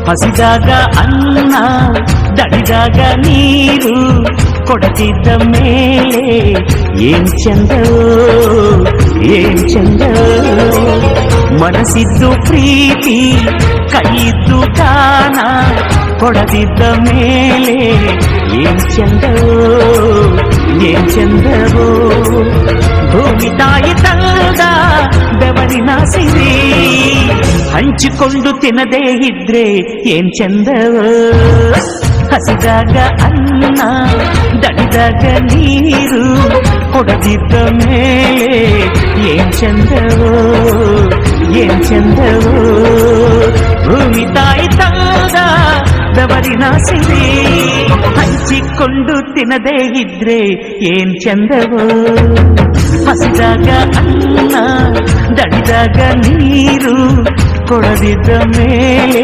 ಹಸಿದಾಗ ಅನ್ನ ದಣಿದಾಗ ನೀರು ಕೊಡದಿದ್ದ ಮೇಲೆ ಏನ್ ಚಂದವೋ ಏನ್ ಚಂದವೋ ಮನಸ್ಸಿದ್ದು ಪ್ರೀತಿ ಕೈಯಿದ್ದು ದಾನ ಕೊಡದಿದ್ದ ಮೇಲೆ ಏನ್ ಚಂದವೋ ಏನ್ ಚಂದವೋ ಭೂಮಿ ತಾಯಿ ತಂದ ಬೆವರಿನ ಸಿರಿ ಹಂಚಿಕೊಂಡು ತಿನ್ನದೇ ಇದ್ರೆ ಏನ್ ಚಂದವೋ ಹಸಿದಾಗ ಅನ್ನ ದಣಿದಾಗ ನೀರು ಕೊಡದಿದ್ದ ಮೇಲೆ ಏನ್ ಚಂದವೋ ಏನ್ ಚಂದವೋ ಭೂಮಿ ತಾಯಿ ತಂದ ಬೆವರಿನ ಸಿರಿ ಹಂಚಿಕೊಂಡು ತಿನ್ನದೇ ಇದ್ರೆ ಏನ್ ಚಂದವೋ ಹಸಿದಾಗ ಅನ್ನ ದಣಿದಾಗ ನೀರು ಕೊಡದಿದ್ದ ಮೇಲೆ